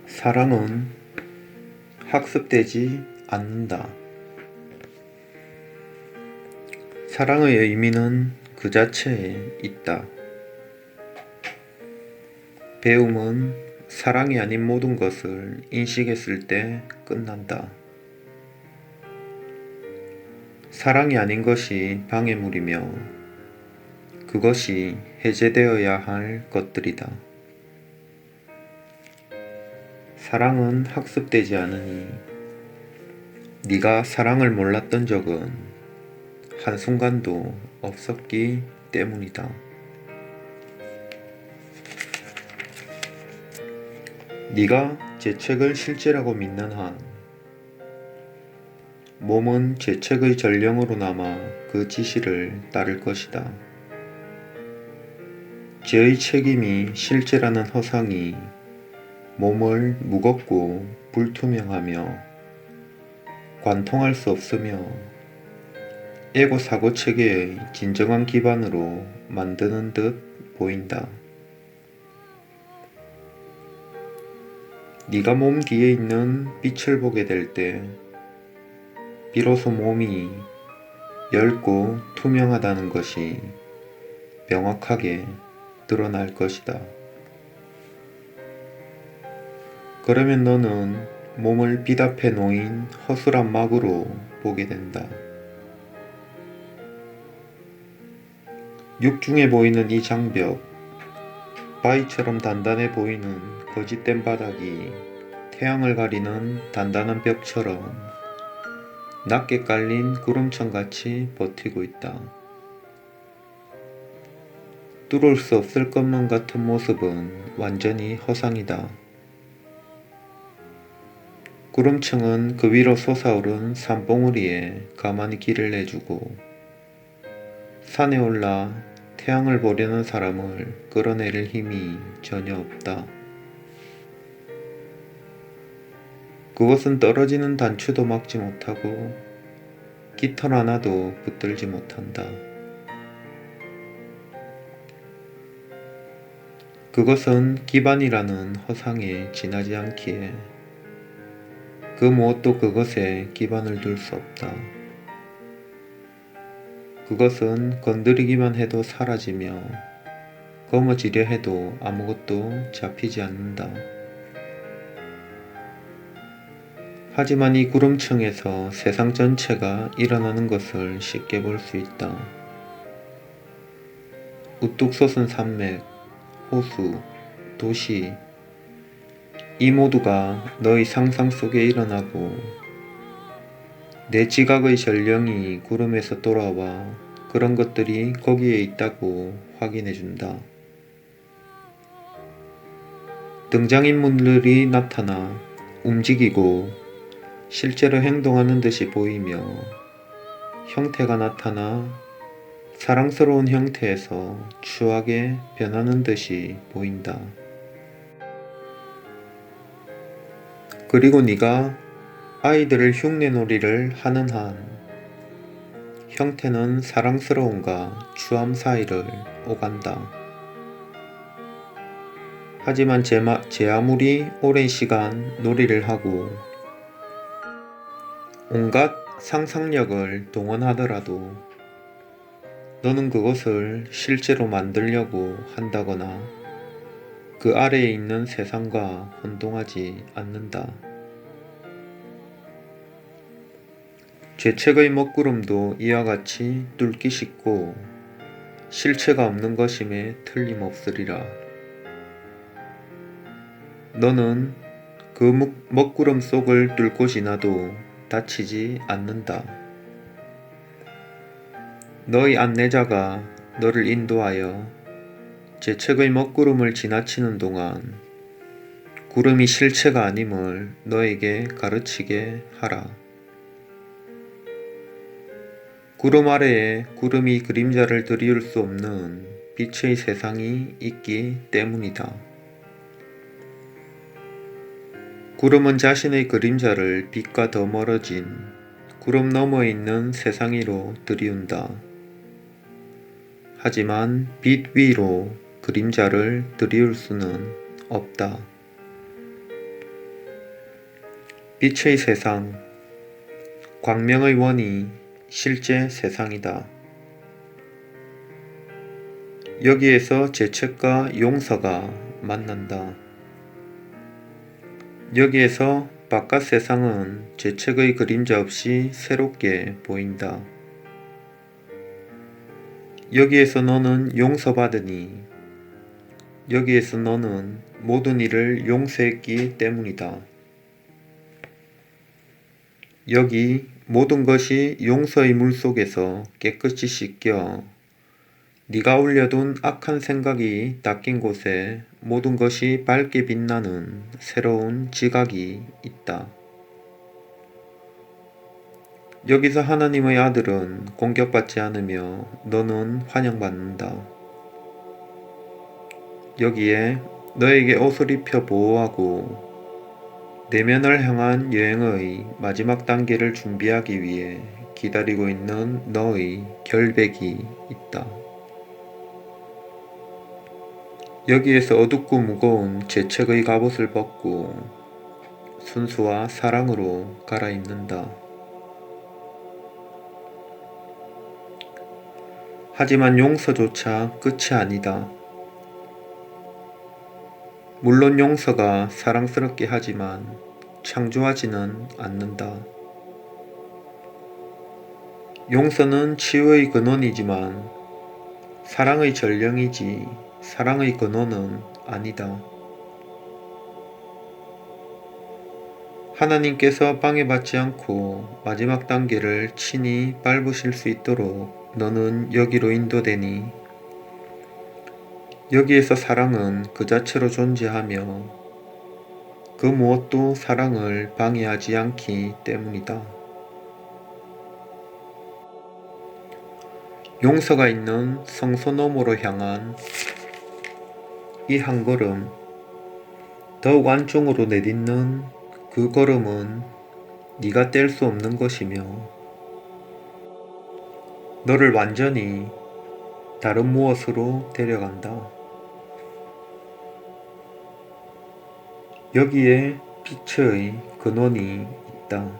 사랑은 학습되지 않는다. 사랑의 의미는 그 자체에 있다. 배움은 사랑이 아닌 모든 것을 인식했을 때 끝난다. 사랑이 아닌 것이 방해물이며 그것이 해제되어야 할 것들이다. 사랑은 학습되지 않으니 네가 사랑을 몰랐던 적은 한순간도 없었기 때문이다. 네가 재책을 실제라고 믿는 한 몸은 재책의 전령으로 남아 그 지시를 따를 것이다. 죄의 책임이 실제라는 허상이 몸을 무겁고 불투명하며 관통할 수 없으며 에고 사고 체계의 진정한 기반으로 만드는 듯 보인다. 네가 몸 뒤에 있는 빛을 보게 될 때 비로소 몸이 엷고 투명하다는 것이 명확하게 드러날 것이다. 그러면 너는 몸을 빛 앞에 놓인 허술한 막으로 보게 된다. 육중해 보이는 이 장벽, 바위처럼 단단해 보이는 거짓된 바닥이 태양을 가리는 단단한 벽처럼 낮게 깔린 구름천같이 버티고 있다. 뚫을 수 없을 것만 같은 모습은 완전히 허상이다. 구름층은 그 위로 솟아오른 산봉우리에 가만히 길을 내주고 산에 올라 태양을 보려는 사람을 끌어내릴 힘이 전혀 없다. 그것은 떨어지는 단추도 막지 못하고 깃털 하나도 붙들지 못한다. 그것은 기반이라는 허상에 지나지 않기에 그 무엇도 그것에 기반을 둘 수 없다. 그것은 건드리기만 해도 사라지며 거머쥐려 해도 아무것도 잡히지 않는다. 하지만 이 구름층에서 세상 전체가 일어나는 것을 쉽게 볼 수 있다. 우뚝 솟은 산맥, 호수, 도시, 이 모두가 너의 상상 속에 일어나고 내 지각의 전령이 구름에서 돌아와 그런 것들이 거기에 있다고 확인해준다. 등장인물들이 나타나 움직이고 실제로 행동하는 듯이 보이며 형태가 나타나 사랑스러운 형태에서 추하게 변하는 듯이 보인다. 그리고 네가 아이들을 흉내놀이를 하는 한 형태는 사랑스러움과 추함 사이를 오간다. 하지만 제 아무리 오랜 시간 놀이를 하고 온갖 상상력을 동원하더라도 너는 그것을 실제로 만들려고 한다거나 그 아래에 있는 세상과 혼동하지 않는다. 죄책의 먹구름도 이와 같이 뚫기 쉽고 실체가 없는 것임에 틀림없으리라. 너는 그 먹구름 속을 뚫고 지나도 다치지 않는다. 너의 안내자가 너를 인도하여 재책의 먹구름을 지나치는 동안 구름이 실체가 아님을 너에게 가르치게 하라. 구름 아래에 구름이 그림자를 드리울 수 없는 빛의 세상이 있기 때문이다. 구름은 자신의 그림자를 빛과 더 멀어진 구름 너머에 있는 세상 위로 들이운다. 하지만 빛 위로 그림자를 들이울 수는 없다. 빛의 세상, 광명의 원이 실제 세상이다. 여기에서 재책과 용서가 만난다. 여기에서 바깥 세상은 재책의 그림자 없이 새롭게 보인다. 여기에서 너는 용서받으니 여기에서 너는 모든 일을 용서했기 때문이다. 여기 모든 것이 용서의 물속에서 깨끗이 씻겨 네가 올려둔 악한 생각이 닦인 곳에 모든 것이 밝게 빛나는 새로운 지각이 있다. 여기서 하나님의 아들은 공격받지 않으며 너는 환영받는다. 여기에 너에게 옷을 입혀 보호하고 내면을 향한 여행의 마지막 단계를 준비하기 위해 기다리고 있는 너의 결백이 있다. 여기에서 어둡고 무거운 재책의 갑옷을 벗고 순수와 사랑으로 갈아입는다. 하지만 용서조차 끝이 아니다. 물론 용서가 사랑스럽게 하지만 창조하지는 않는다. 용서는 치유의 근원이지만 사랑의 전령이지 사랑의 근원은 아니다. 하나님께서 방해받지 않고 마지막 단계를 친히 밟으실 수 있도록 너는 여기로 인도되니 여기에서 사랑은 그 자체로 존재하며 그 무엇도 사랑을 방해하지 않기 때문이다. 용서가 있는 성소 너머로 향한 이 한 걸음, 더욱 안쪽으로 내딛는 그 걸음은 네가 뗄 수 없는 것이며 너를 완전히 다른 무엇으로 데려간다. 여기에 빛의 근원이 있다.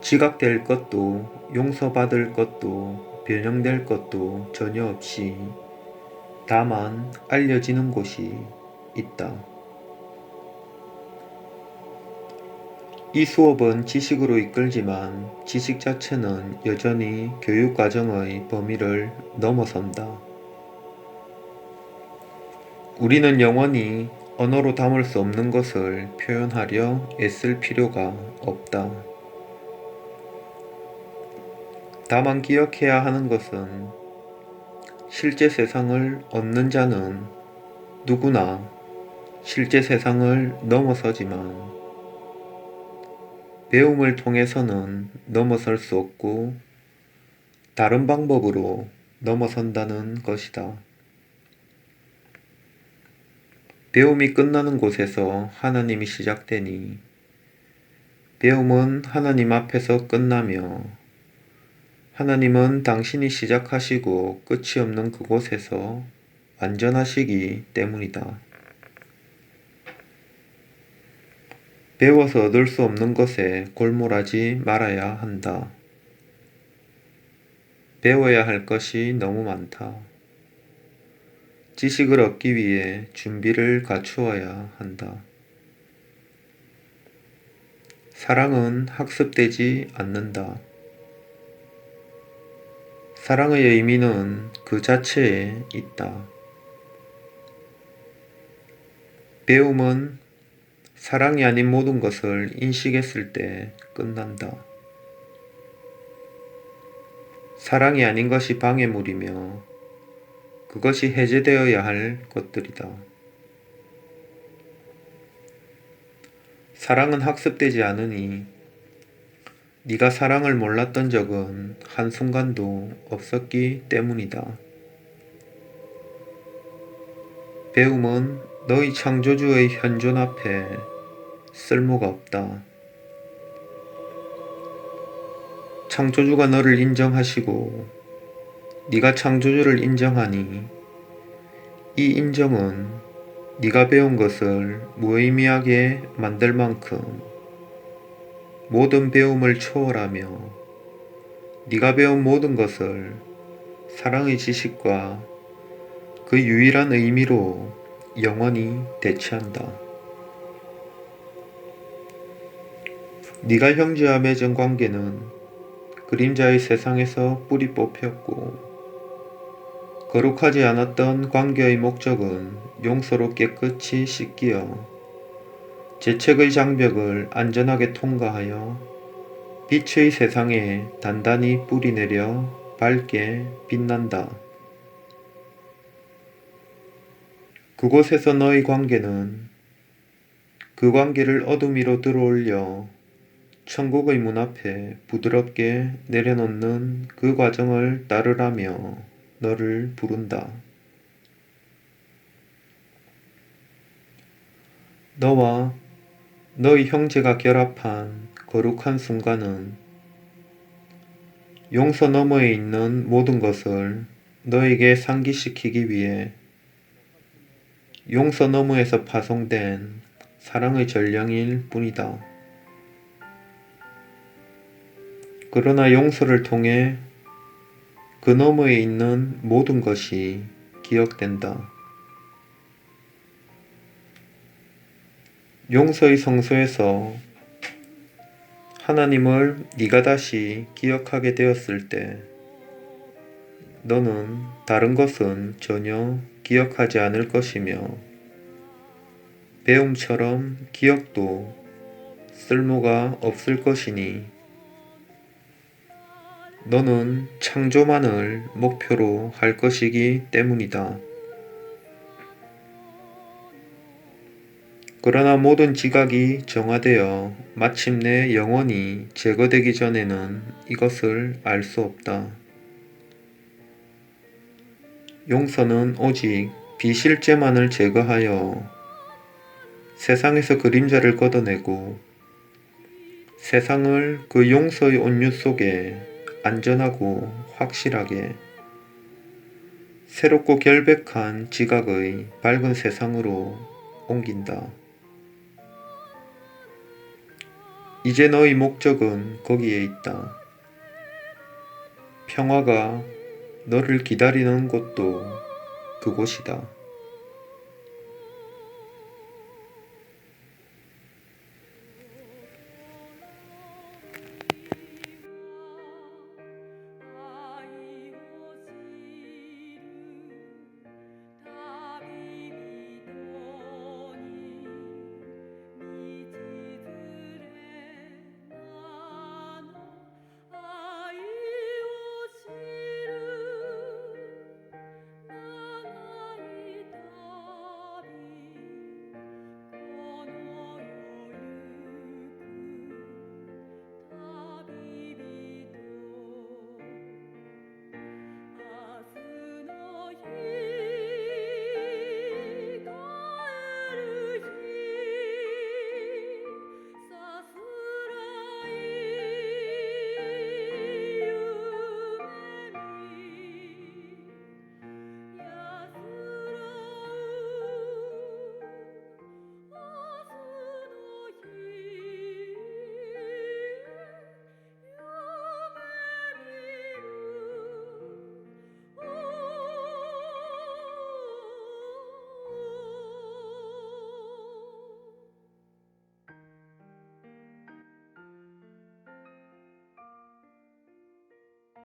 지각될 것도 용서받을 것도 변형될 것도 전혀 없이 다만 알려지는 곳이 있다. 이 수업은 지식으로 이끌지만 지식 자체는 여전히 교육과정의 범위를 넘어선다. 우리는 영원히 언어로 담을 수 없는 것을 표현하려 애쓸 필요가 없다. 다만 기억해야 하는 것은 실제 세상을 얻는 자는 누구나 실제 세상을 넘어서지만 배움을 통해서는 넘어설 수 없고 다른 방법으로 넘어선다는 것이다. 배움이 끝나는 곳에서 하나님이 시작되니 배움은 하나님 앞에서 끝나며 하나님은 당신이 시작하시고 끝이 없는 그곳에서 완전하시기 때문이다. 배워서 얻을 수 없는 것에 골몰하지 말아야 한다. 배워야 할 것이 너무 많다. 지식을 얻기 위해 준비를 갖추어야 한다. 사랑은 학습되지 않는다. 사랑의 의미는 그 자체에 있다. 배움은 사랑이 아닌 모든 것을 인식했을 때 끝난다. 사랑이 아닌 것이 방해물이며 그것이 해제되어야 할 것들이다. 사랑은 학습되지 않으니 네가 사랑을 몰랐던 적은 한순간도 없었기 때문이다. 배움은 너희 창조주의 현존 앞에 쓸모가 없다. 창조주가 너를 인정하시고 네가 창조주를 인정하니 이 인정은 네가 배운 것을 무의미하게 만들 만큼 모든 배움을 초월하며 네가 배운 모든 것을 사랑의 지식과 그 유일한 의미로 영원히 대체한다. 네가 형제와 맺은 관계는 그림자의 세상에서 뿌리 뽑혔고 거룩하지 않았던 관계의 목적은 용서로 깨끗이 씻기어 재책의 장벽을 안전하게 통과하여 빛의 세상에 단단히 뿌리내려 밝게 빛난다. 그곳에서 너의 관계는 그 관계를 어둠 위로 들어올려 천국의 문 앞에 부드럽게 내려놓는 그 과정을 따르라며 너를 부른다. 너와 너의 형제가 결합한 거룩한 순간은 용서 너머에 있는 모든 것을 너에게 상기시키기 위해 용서 너머에서 파송된 사랑의 전령일 뿐이다. 그러나 용서를 통해 그 너머에 있는 모든 것이 기억된다. 용서의 성소에서 하나님을 네가 다시 기억하게 되었을 때 너는 다른 것은 전혀 기억하지 않을 것이며 배움처럼 기억도 쓸모가 없을 것이니 너는 창조만을 목표로 할 것이기 때문이다. 그러나 모든 지각이 정화되어 마침내 영원히 제거되기 전에는 이것을 알 수 없다. 용서는 오직 비실제만을 제거하여 세상에서 그림자를 걷어내고 세상을 그 용서의 온유 속에 안전하고 확실하게 새롭고 결백한 지각의 밝은 세상으로 옮긴다. 이제 너의 목적은 거기에 있다. 평화가 너를 기다리는 곳도 그곳이다.